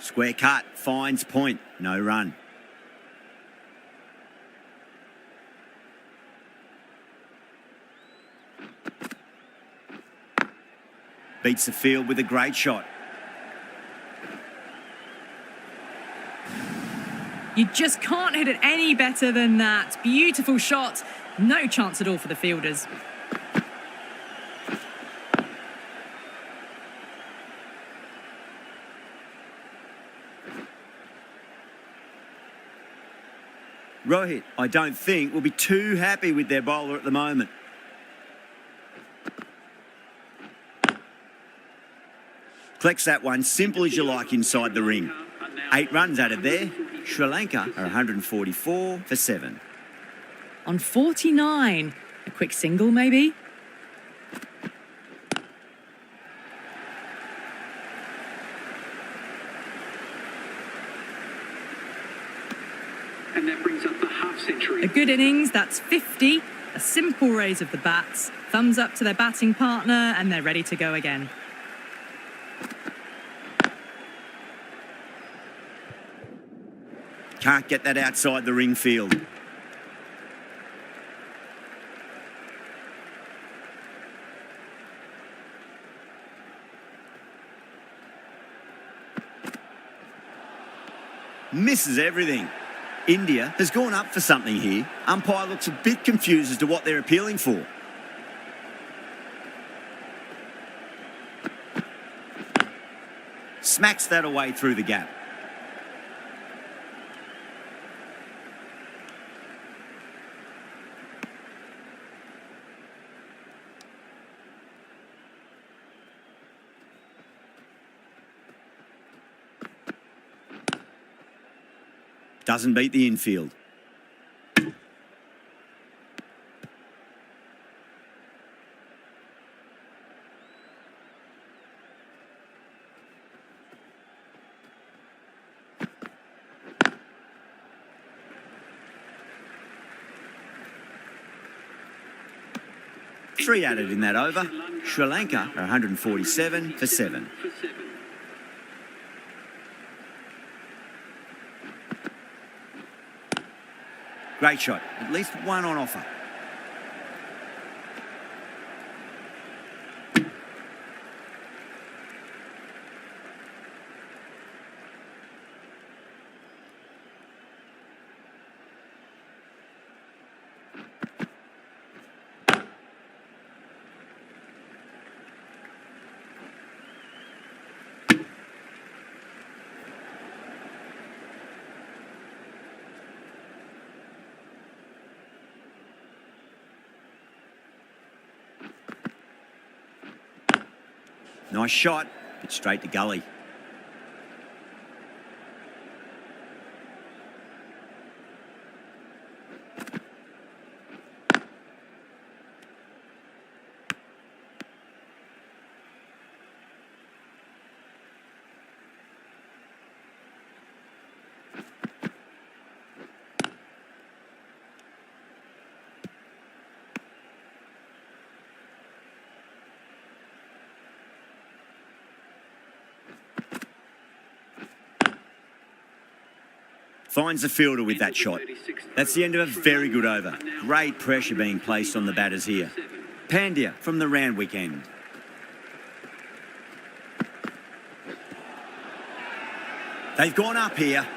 Square cut, finds point, no run. Beats the field with a great shot. You just can't hit it any better than that. Beautiful shot. No chance at all for the fielders. Rohit, I don't think, will be too happy with their bowler at the moment. Collects that one, simple as you like, inside the ring. 8 runs added there. Sri Lanka are 144 for 7. On 49. A quick single, maybe? And that brings up the half-century. A good innings, that's 50. A simple raise of the bats. Thumbs up to their batting partner, and they're ready to go again. Can't get that outside the ring field. Misses everything. India has gone up for something here. Umpire looks a bit confused as to what they're appealing for. Smacks that away through the gap. Doesn't beat the infield. Three added in that over. Sri Lanka are 147 for 7. Great shot. At least one on offer. Nice shot, but straight to gully. Finds the fielder with that shot. That's the end of a very good over. Great pressure being placed on the batters here. Pandya from the Randwick end. They've gone up here.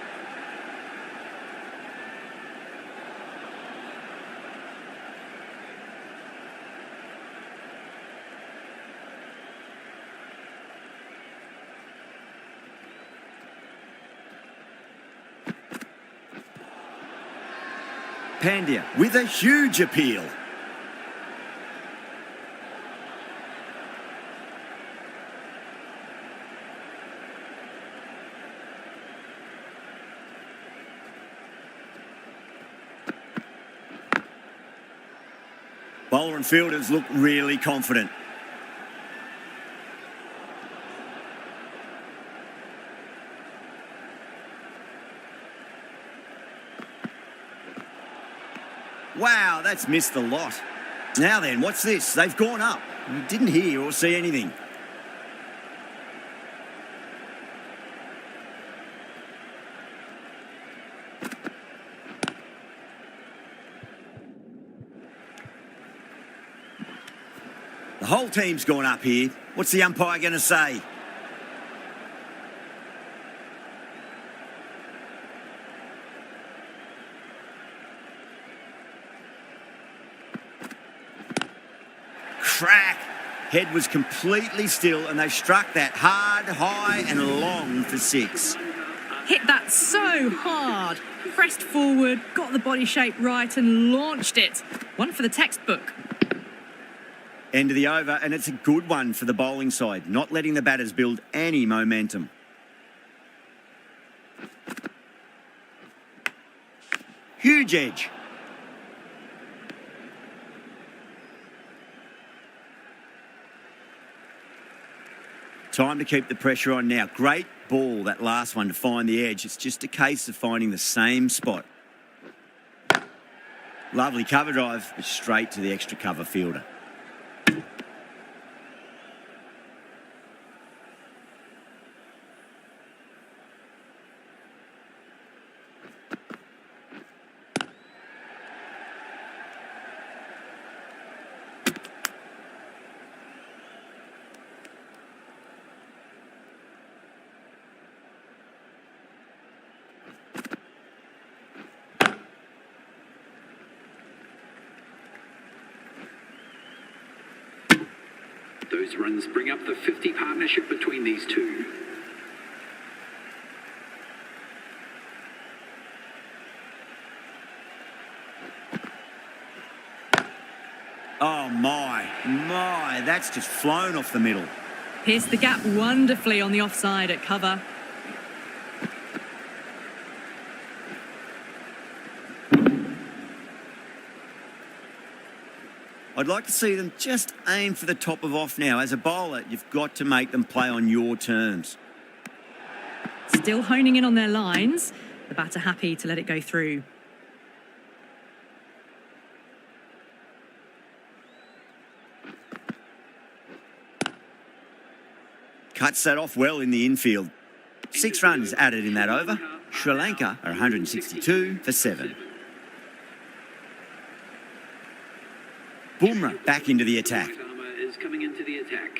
Pandya with a huge appeal. Bowler and fielders look really confident. Wow, that's missed the lot. Now then, what's this? They've gone up. We didn't hear or see anything. The whole team's gone up here. What's the umpire going to say? Crack! Head was completely still and they struck that hard, high and long for 6. Hit that so hard. Pressed forward, got the body shape right and launched it. One for the textbook. End of the over, and it's a good one for the bowling side, not letting the batters build any momentum. Huge edge. Time to keep the pressure on now. Great ball, that last one, to find the edge. It's just a case of finding the same spot. Lovely cover drive, but straight to the extra cover fielder. Those runs bring up the 50 partnership between these two. Oh my, that's just flown off the middle. Pierced the gap wonderfully on the offside at cover. I'd like to see them just aim for the top of off now. As a bowler, you've got to make them play on your terms. Still honing in on their lines. The batter happy to let it go through. Cuts that off well in the infield. 6 runs added in that over. Sri Lanka are 162 for 7. Bumrah back into the attack. Is coming into the attack.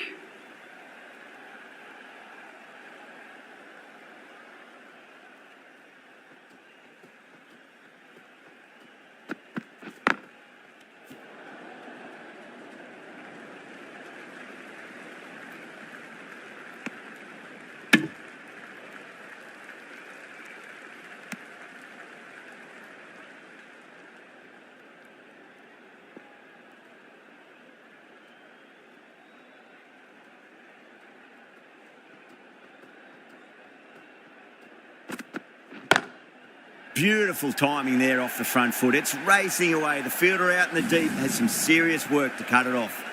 Beautiful timing there off the front foot. It's racing away. The fielder out in the deep has some serious work to cut it off.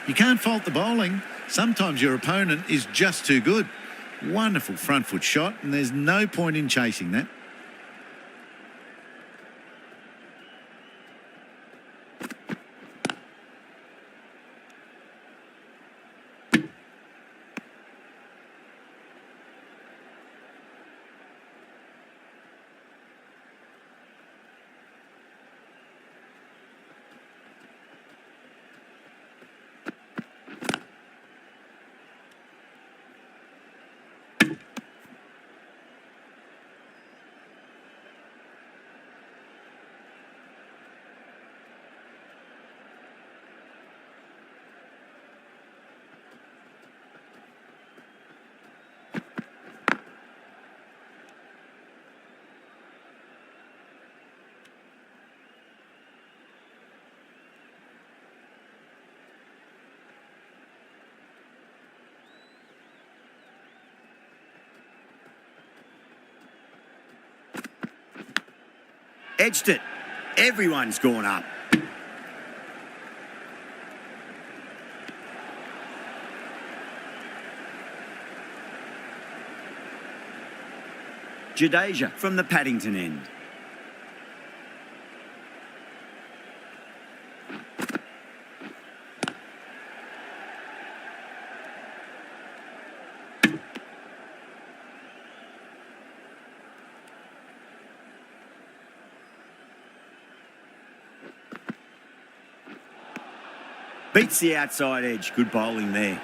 You can't fault the bowling. Sometimes your opponent is just too good. Wonderful front foot shot, and there's no point in chasing that. Edged it. Everyone's gone up. Jadeja from the Paddington end. Beats the outside edge. Good bowling there.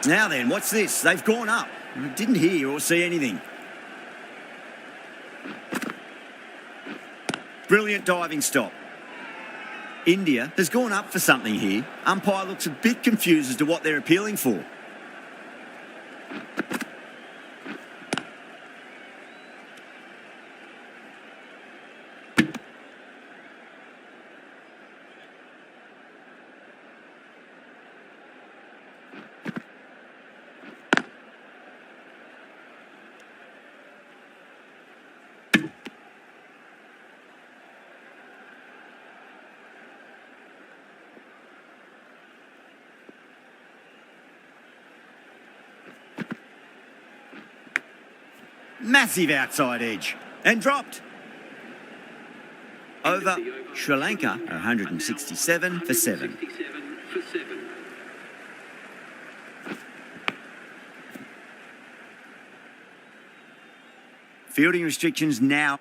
Now then, what's this? They've gone up. Didn't hear or see anything. Brilliant diving stop. India has gone up for something here. Umpire looks a bit confused as to what they're appealing for. Massive outside edge. And dropped. Over. Sri Lanka are 167 for 7. Fielding restrictions now.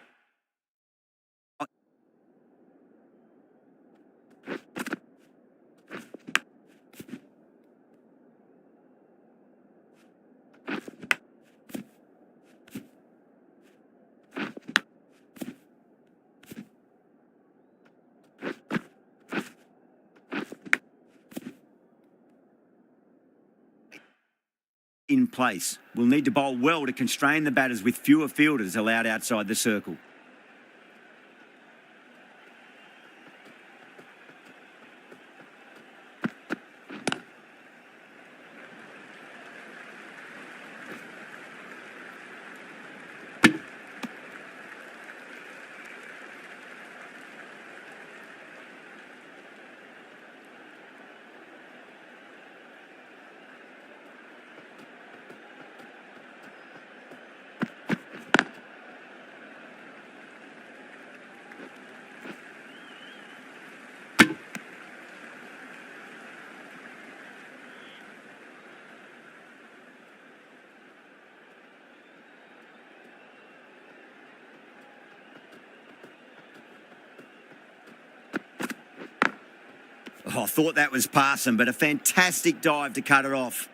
In place. We'll need to bowl well to constrain the batters with fewer fielders allowed outside the circle. Oh, I thought that was passing, but a fantastic dive to cut it off.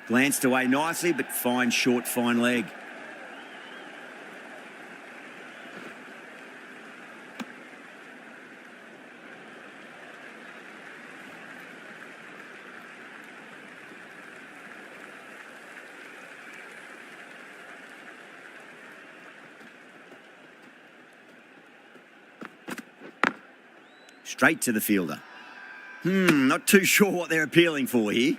Glanced away nicely, but fine short, fine leg. Straight to the fielder. Not too sure what they're appealing for here.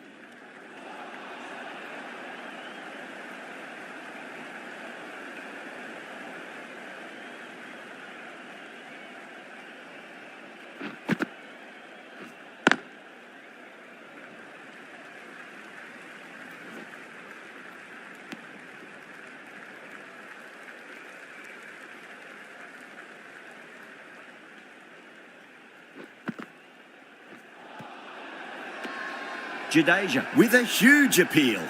Jadeja with a huge appeal.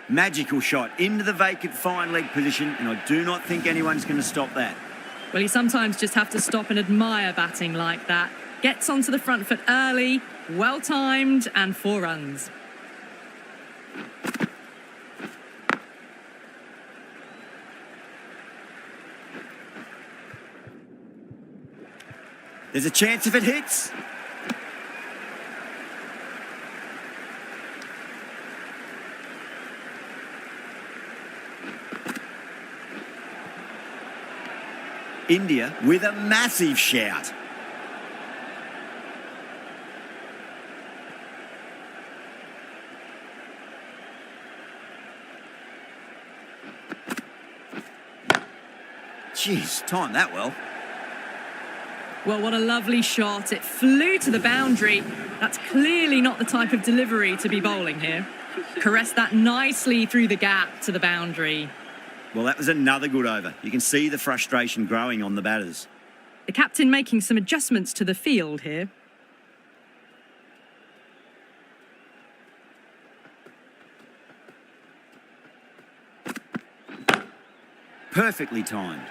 Magical shot into the vacant fine leg position, and I do not think anyone's going to stop that. Well, you sometimes just have to stop and admire batting like that. Gets onto the front foot early, well timed, and 4 runs. There's a chance if it hits. India with a massive shout. Jeez, timed that well. Well, what a lovely shot. It flew to the boundary. That's clearly not the type of delivery to be bowling here. Caressed that nicely through the gap to the boundary. Well, that was another good over. You can see the frustration growing on the batters. The captain making some adjustments to the field here. Perfectly timed.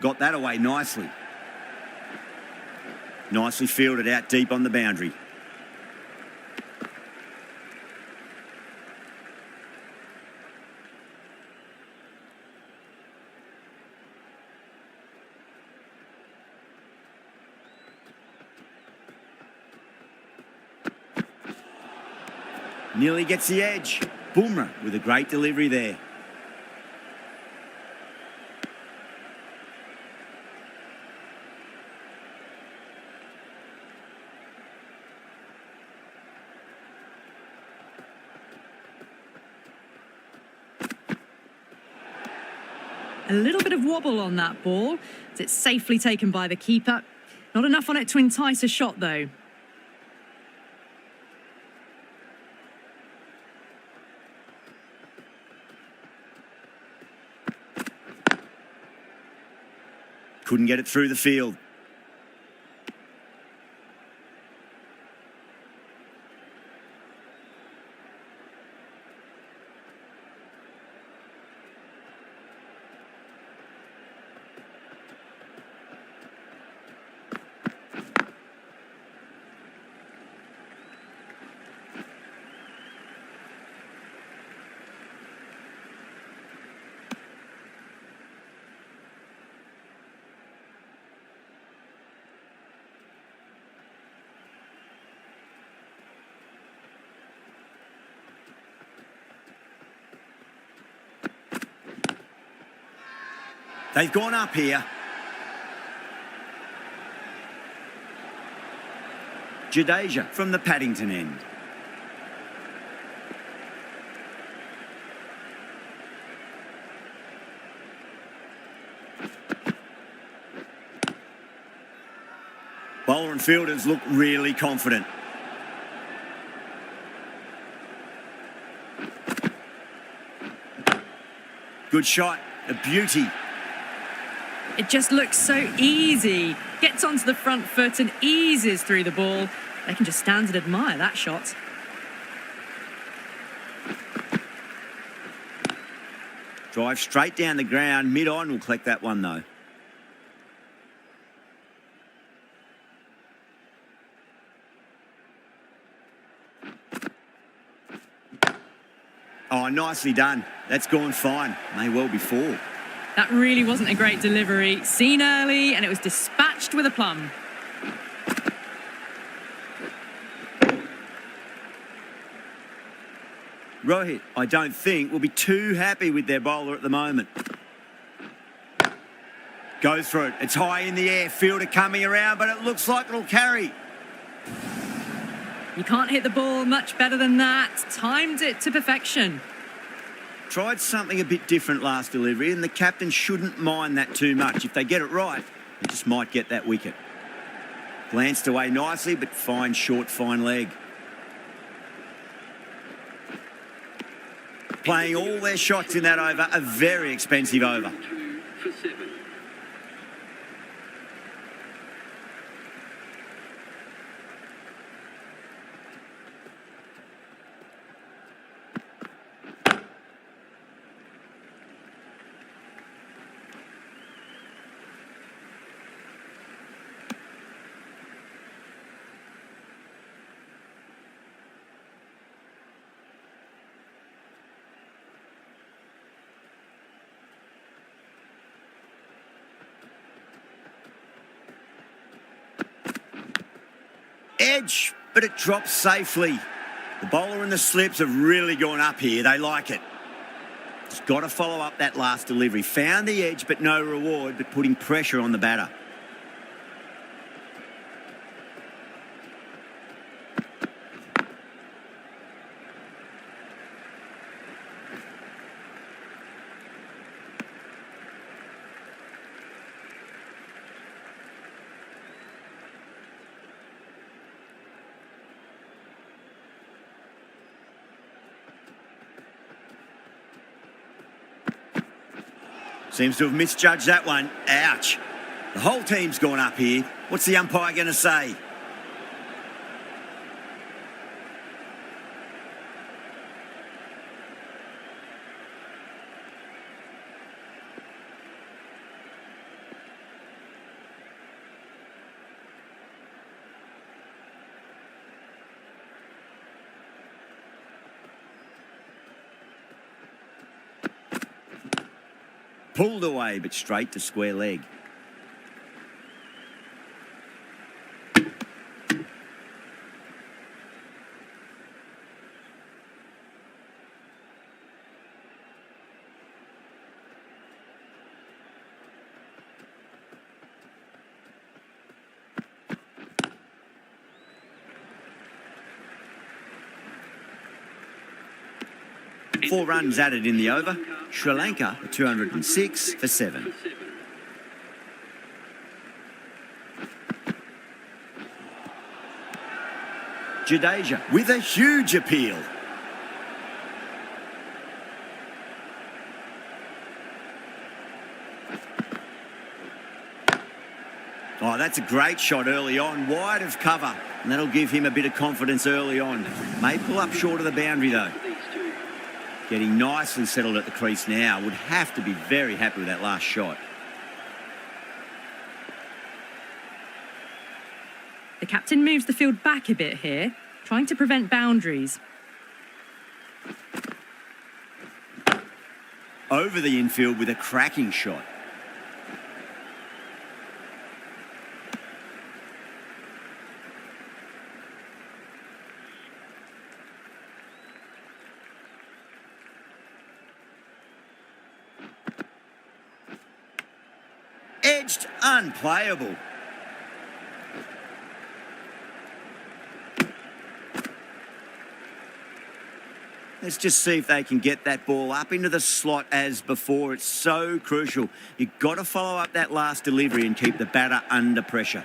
Got that away nicely. Nicely fielded out deep on the boundary. Nearly gets the edge. Boomer with a great delivery there. A little bit of wobble on that ball. It's safely taken by the keeper. Not enough on it to entice a shot, though. Couldn't get it through the field. They've gone up here. Jadeja from the Paddington end. Bowler and fielders look really confident. Good shot, a beauty. It just looks so easy. Gets onto the front foot and eases through the ball. They can just stand and admire that shot. Drive straight down the ground. Mid-on will collect that one, though. Oh, nicely done. That's gone fine. May well be four. That really wasn't a great delivery. Seen early, and it was dispatched with a plum. Rohit, I don't think, will be too happy with their bowler at the moment. Goes for it. It's high in the air. Fielder coming around, but it looks like it'll carry. You can't hit the ball much better than that. Timed it to perfection. Tried something a bit different last delivery, and the captain shouldn't mind that too much. If they get it right, they just might get that wicket. Glanced away nicely, but fine short, fine leg. Playing all their shots in that over, a very expensive over. 2 for 7. Edge, but it drops safely. The bowler and the slips have really gone up here. They like it. He's got to follow up that last delivery. Found the edge, but no reward, but putting pressure on the batter. Seems to have misjudged that one. Ouch. The whole team's gone up here. What's the umpire going to say? Pulled away, but straight to square leg. Four runs added in the over. Sri Lanka, 206 for 7. Jadeja with a huge appeal. Oh, that's a great shot early on, wide of cover, and that'll give him a bit of confidence early on. May pull up short of the boundary though. Getting nicely settled at the crease now. Would have to be very happy with that last shot. The captain moves the field back a bit here, trying to prevent boundaries. Over the infield with a cracking shot. Edged, unplayable. Let's just see if they can get that ball up into the slot as before. It's so crucial. You've got to follow up that last delivery and keep the batter under pressure.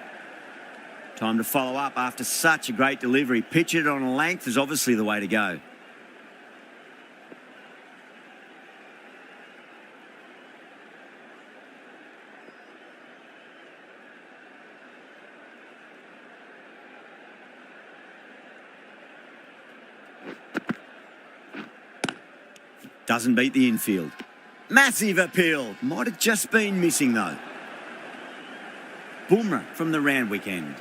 Time to follow up after such a great delivery. Pitch it on a length is obviously the way to go. Doesn't beat the infield. Massive appeal. Might have just been missing though. Boomer from the Randwick end.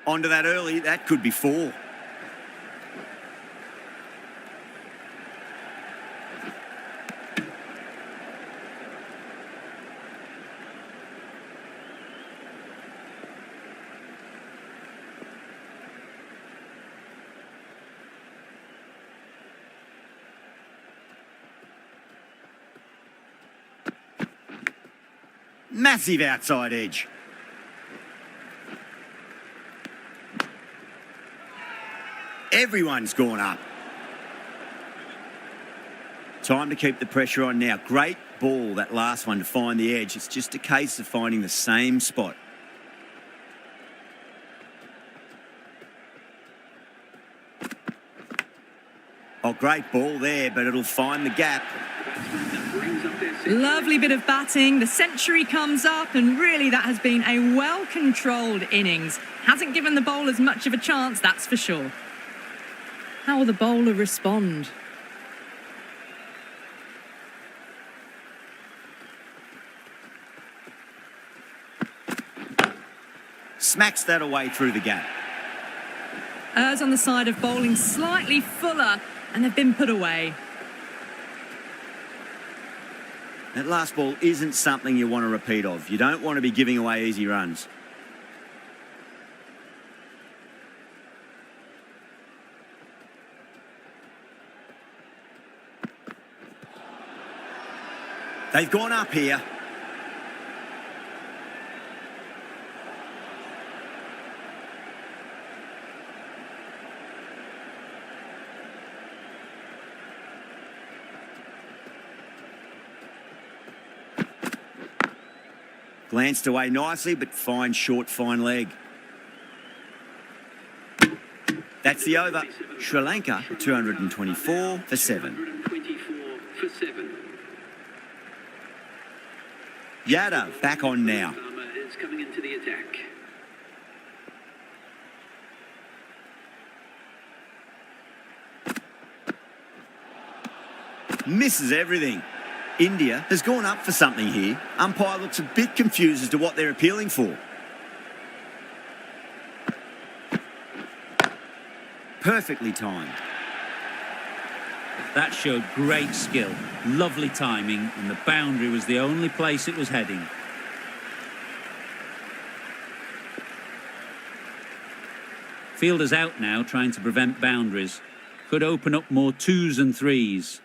Onto that early. That could be 4. Massive outside edge. Everyone's gone up. Time to keep the pressure on now. Great ball, that last one, to find the edge. It's just a case of finding the same spot. Oh, great ball there, but it'll find the gap. Lovely bit of batting. The century comes up, and really that has been a well-controlled innings. Hasn't given the bowlers much of a chance, that's for sure. How will the bowler respond? smacks that away through the gap. Errs on the side of bowling slightly fuller, and they've been put away. That last ball isn't something you want to repeat of. You don't want to be giving away easy runs. They've gone up here. Glanced away nicely, but fine short, fine leg. That's the over. Sri Lanka, 224 for 7. 224 for 7. Yadav back on now. Farmer is coming into the attack. Misses everything. India has gone up for something here. Umpire looks a bit confused as to what they're appealing for. Perfectly timed. That showed great skill, lovely timing, and the boundary was the only place it was heading. Fielder's out now, trying to prevent boundaries. Could open up more 2s and 3s.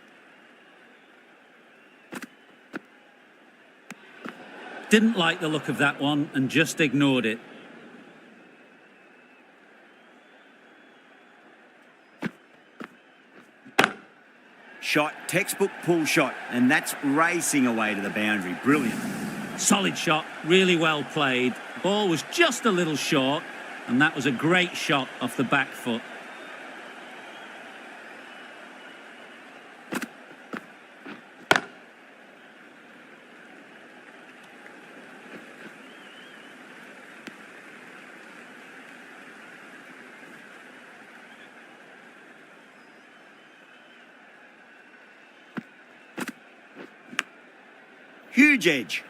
Didn't like the look of that one and just ignored it. Shot, textbook pull shot, and that's racing away to the boundary. Brilliant. Solid shot, really well played. Ball was just a little short, and that was a great shot off the back foot. Huge edge.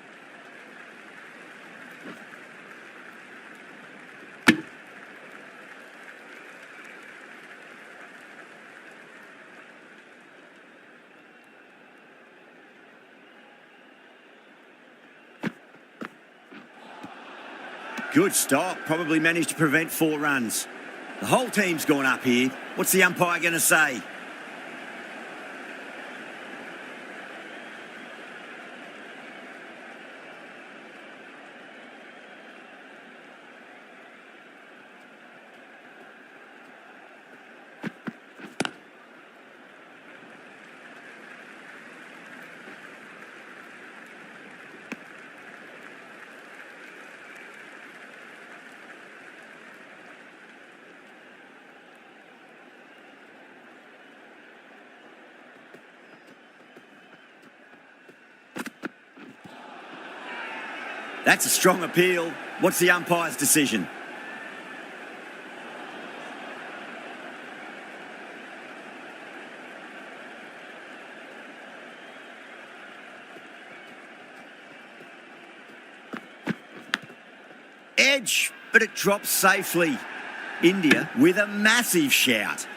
Good stop. Probably managed to prevent 4 runs. The whole team's gone up here. What's the umpire going to say? That's a strong appeal. What's the umpire's decision? Edge, but it drops safely. India with a massive shout.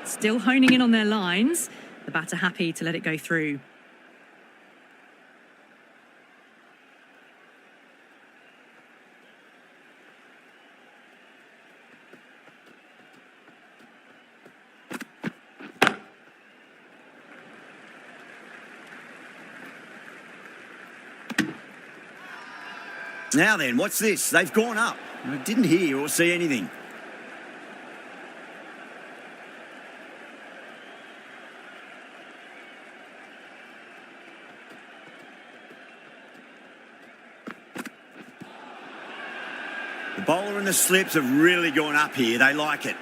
Still honing in on their lines. The batter happy to let it go through. Now then, what's this? They've gone up. I didn't hear or see anything. The bowler and the slips have really gone up here. They like it.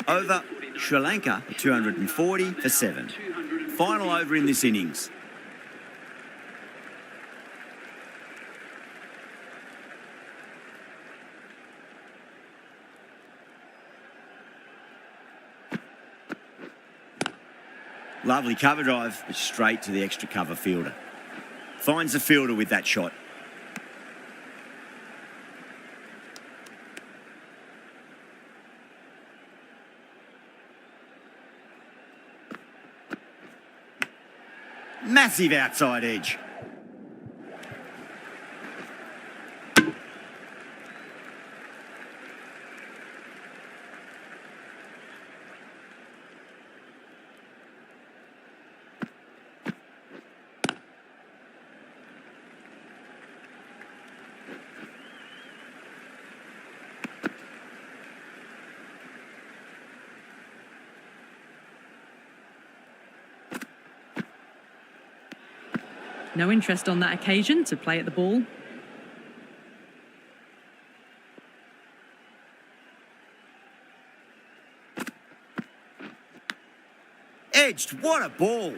Over Sri Lanka, 240 for 7. Final over in this innings. Lovely cover drive, but straight to the extra cover fielder. Finds the fielder with that shot. Massive outside edge. No interest on that occasion to play at the ball. Edged, what a ball.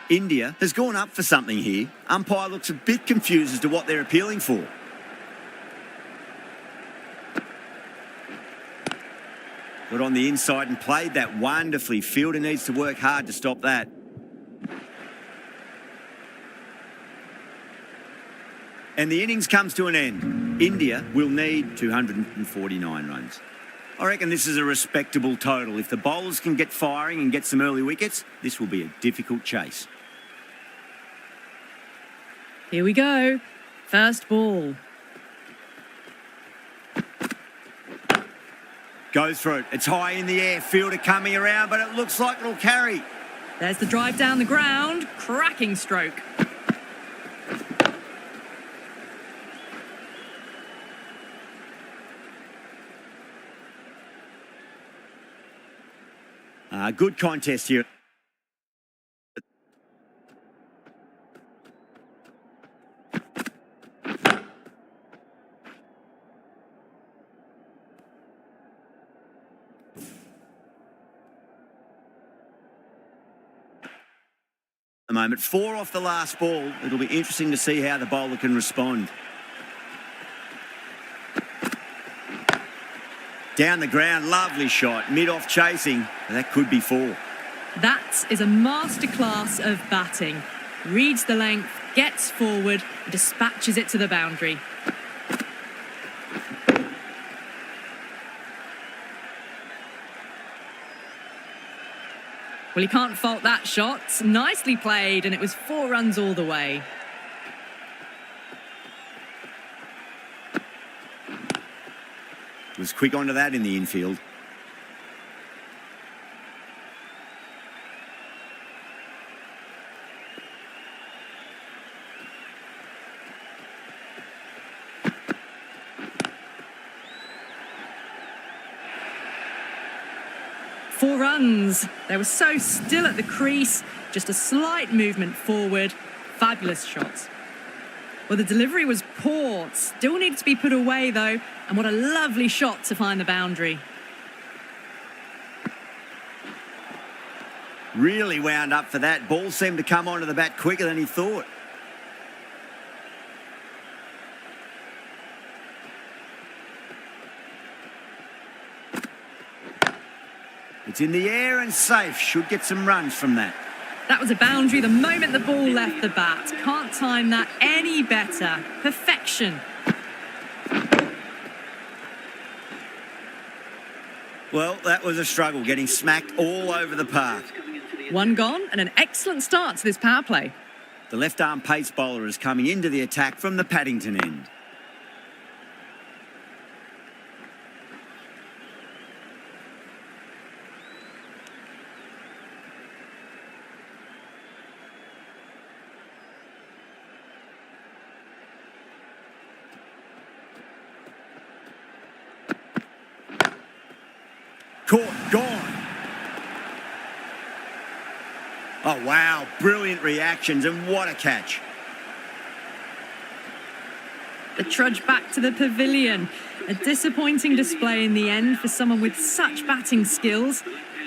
India has gone up for something here. Umpire looks a bit confused as to what they're appealing for. Got on the inside and played that wonderfully. Fielder needs to work hard to stop that. And the innings comes to an end. India will need 249 runs. I reckon this is a respectable total. If the bowlers can get firing and get some early wickets, this will be a difficult chase. Here we go. First ball. Goes for it. It's high in the air. Fielder coming around, but it looks like it'll carry. There's the drive down the ground. Cracking stroke. Good contest here. A moment, 4 off the last ball. It'll be interesting to see how the bowler can respond. Down the ground, lovely shot. Mid-off chasing. That could be 4. That is a masterclass of batting. Reads the length, gets forward, and dispatches it to the boundary. Well, you can't fault that shot. Nicely played, and it was 4 runs all the way. Was quick onto that in the infield. Four runs. They were so still at the crease. Just a slight movement forward. Fabulous shots. Well, the delivery was poor. Still needed to be put away, though. And what a lovely shot to find the boundary. Really wound up for that. Ball seemed to come onto the bat quicker than he thought. It's in the air and safe. Should get some runs from that. That was a boundary the moment the ball left the bat. Can't time that any better. Perfection. Well, that was a struggle, getting smacked all over the park. One gone and an excellent start to this power play. The left-arm pace bowler is coming into the attack from the Paddington end. Caught, gone. Oh, wow. Brilliant reactions, and what a catch. The trudge back to the pavilion. A disappointing display in the end for someone with such batting skills.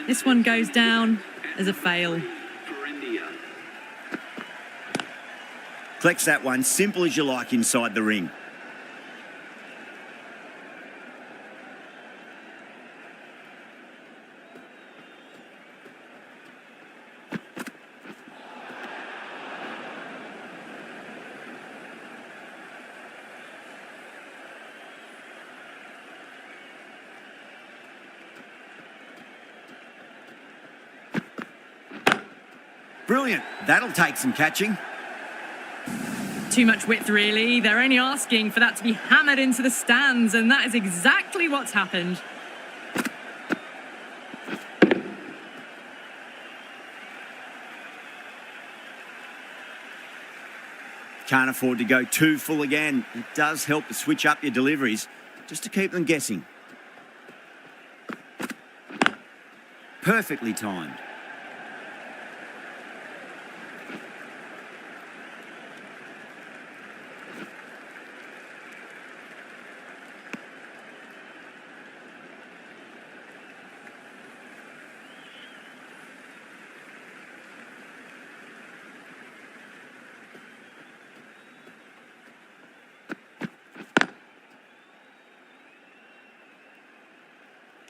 This one goes down as a fail. For India. Collects that one, simple as you like inside the ring. Brilliant. That'll take some catching. Too much width, really. They're only asking for that to be hammered into the stands, and that is exactly what's happened. Can't afford to go too full again. It does help to switch up your deliveries, just to keep them guessing. Perfectly timed.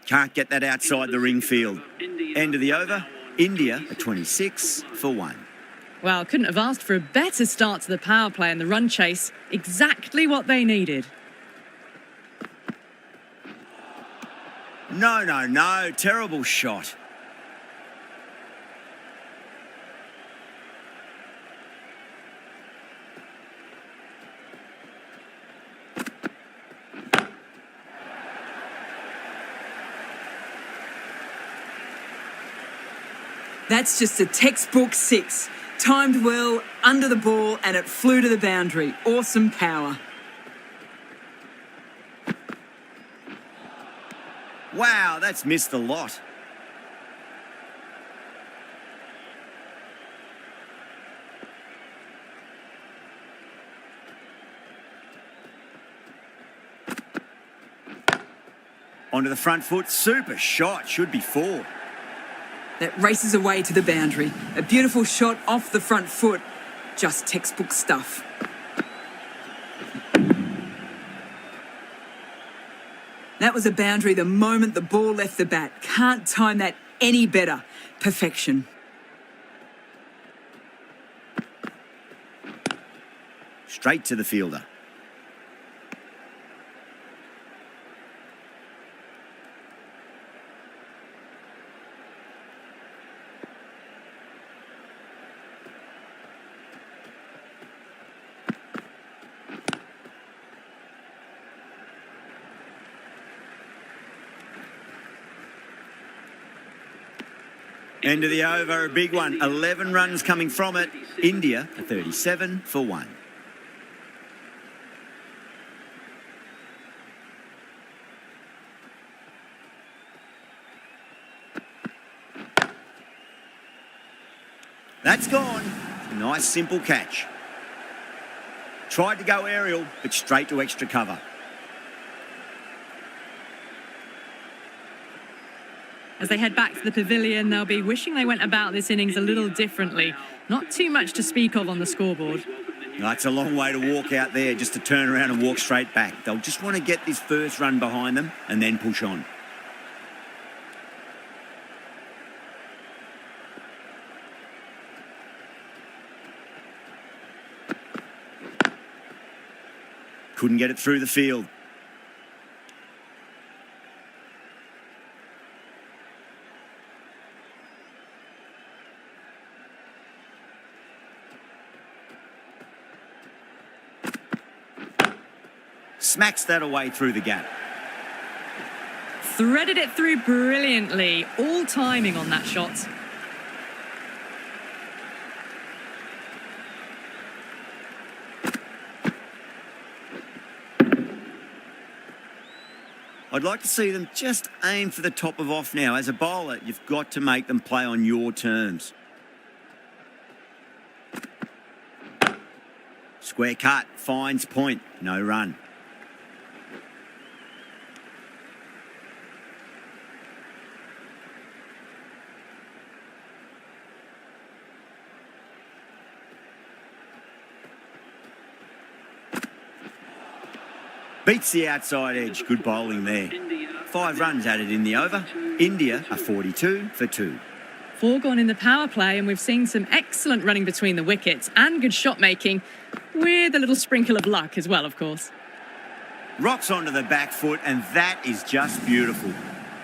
Can't get that outside the ring field. End of the over. India are 26 for 1. Well, couldn't have asked for a better start to the power play and the run chase. Exactly what they needed. No, no, no. Terrible shot. That's just a textbook 6. Timed well, under the ball, and it flew to the boundary. Awesome power. Wow, that's missed a lot. Onto the front foot. Super shot. Should be 4. That races away to the boundary. A beautiful shot off the front foot. Just textbook stuff. That was a boundary the moment the ball left the bat. Can't time that any better. Perfection. Straight to the fielder. End of the over, a big one. 11 runs coming from it. India are 37 for 1. That's gone. Nice simple catch. Tried to go aerial, but straight to extra cover. As they head back to the pavilion, they'll be wishing they went about this innings a little differently. Not too much to speak of on the scoreboard. That's a long way to walk out there just to turn around and walk straight back. They'll just want to get this first run behind them and then push on. Couldn't get it through the field. Smacks that away through the gap. Threaded it through brilliantly. All timing on that shot. I'd like to see them just aim for the top of off now. As a bowler, you've got to make them play on your terms. Square cut, finds point, no run. Beats the outside edge. Good bowling there. 5 runs added in the over. India are 42 for 2. 4 gone in the power play, and we've seen some excellent running between the wickets and good shot making, with a little sprinkle of luck as well, of course. Rocks onto the back foot, and that is just beautiful.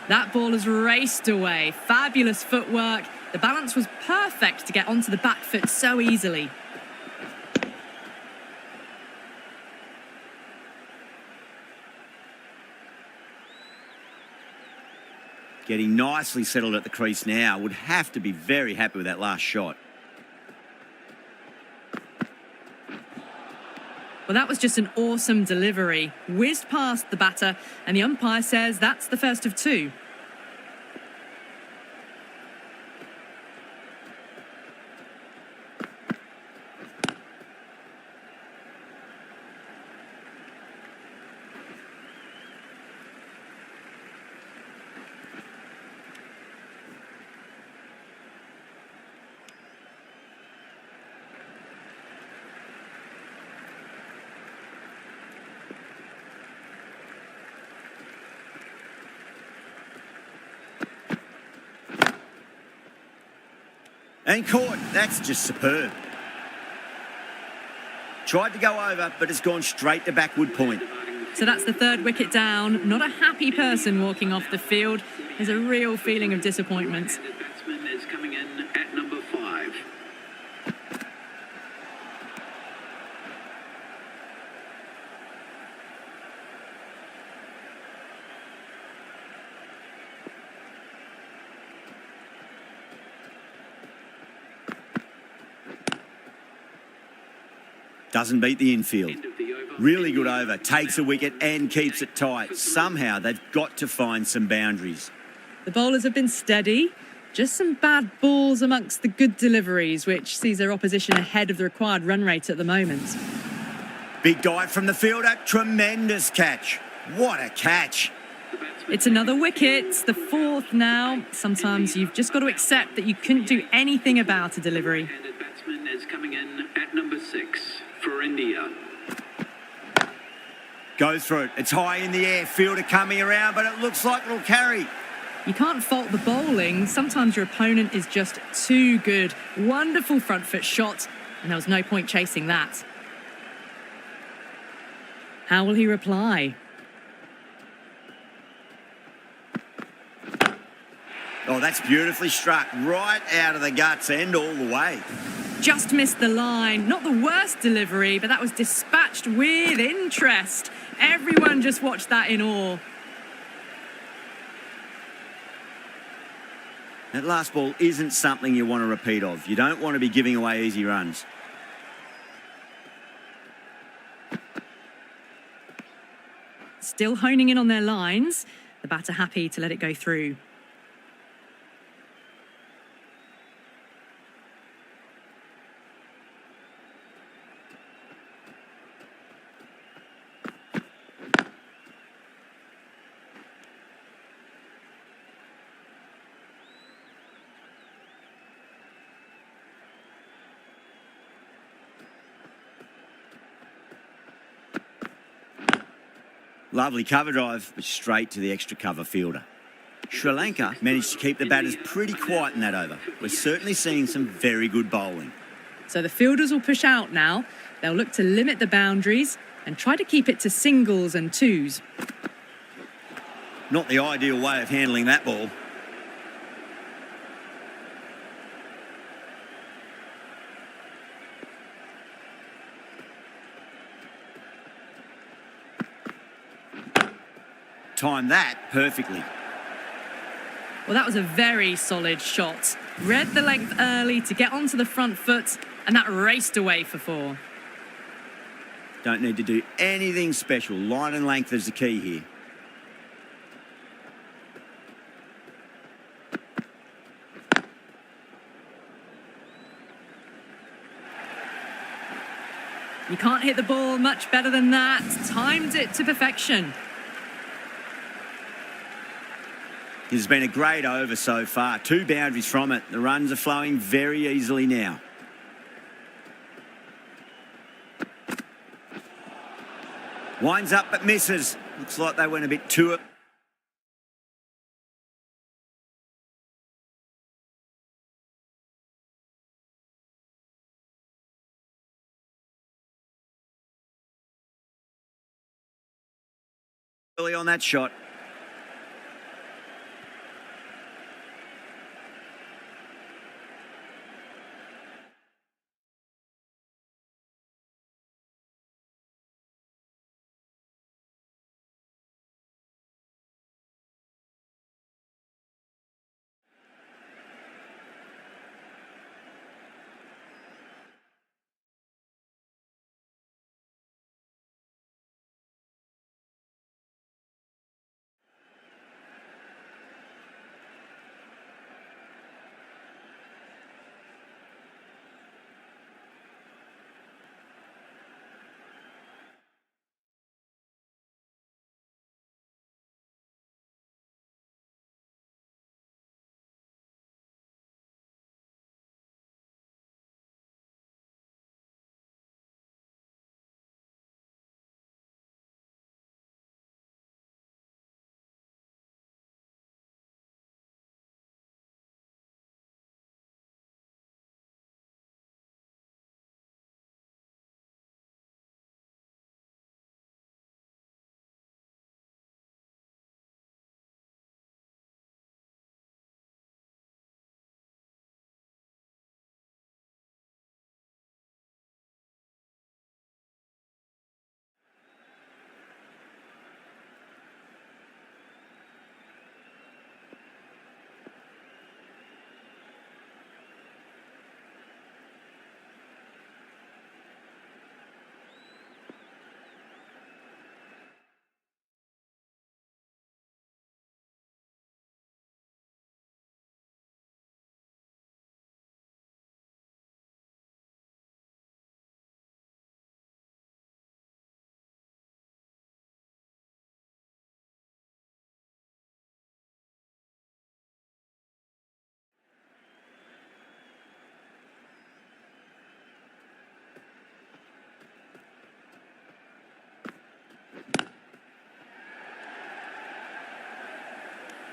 That ball has raced away. Fabulous footwork. The balance was perfect to get onto the back foot so easily. Getting nicely settled at the crease now. Would have to be very happy with that last shot. Well, that was just an awesome delivery. Whizzed past the batter, and the umpire says that's the first of 2. And caught. That's just superb. Tried to go over, but it's gone straight to backward point. So that's the 3rd wicket down. Not a happy person walking off the field. There's a real feeling of disappointment. The batsman is coming in at number 5. Doesn't beat the infield. End of the over. Really good over. Takes a wicket and keeps it tight. Somehow they've got to find some boundaries. The bowlers have been steady. Just some bad balls amongst the good deliveries, which sees their opposition ahead of the required run rate at the moment. Big dive from the fielder. Tremendous catch. What a catch. It's another wicket, the 4th now. Sometimes you've just got to accept that you couldn't do anything about a delivery. Right-handed batsman is coming in at number 6 for India. Go through it. It's high in the air. Fielder coming around, but it looks like it'll carry. You can't fault the bowling. Sometimes your opponent is just too good. Wonderful front foot shot, and there was no point chasing that. How will he reply? Oh, that's beautifully struck. Right out of the guts end all the way. Just missed the line. Not the worst delivery, but that was dispatched with interest. Everyone just watched that in awe. That last ball isn't something you want to repeat of. You don't want to be giving away easy runs. Still honing in on their lines. The batter happy to let it go through. Lovely cover drive, but straight to the extra cover fielder. Sri Lanka managed to keep the batters pretty quiet in that over. We're certainly seeing some very good bowling. So the fielders will push out now. They'll look to limit the boundaries and try to keep it to singles and 2s. Not the ideal way of handling that ball. Timed that perfectly. Well, that was a very solid shot. Read the length early to get onto the front foot, and that raced away for 4. Don't need to do anything special. Line and length is the key here. You can't hit the ball much better than that. Timed it to perfection. This has been a great over so far. 2 boundaries from it. The runs are flowing very easily now. Winds up but misses. Looks like they went a bit too early on that shot.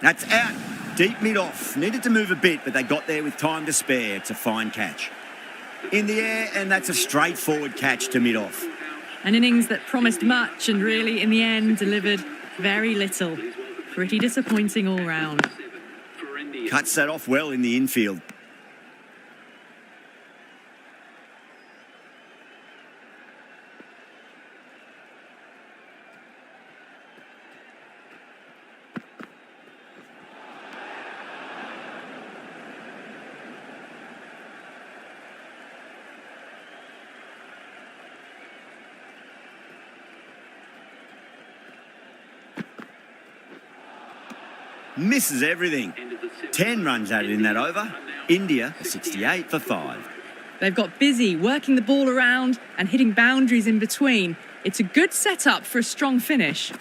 That's out. Deep mid-off. Needed to move a bit, but they got there with time to spare. It's a fine catch. In the air, and that's a straightforward catch to mid-off. An innings that promised much and really, in the end, delivered very little. Pretty disappointing all round. Cuts that off well in the infield. Misses everything. 10 runs added in that over. India, 68 for 5. They've got busy working the ball around and hitting boundaries in between. It's a good setup for a strong finish.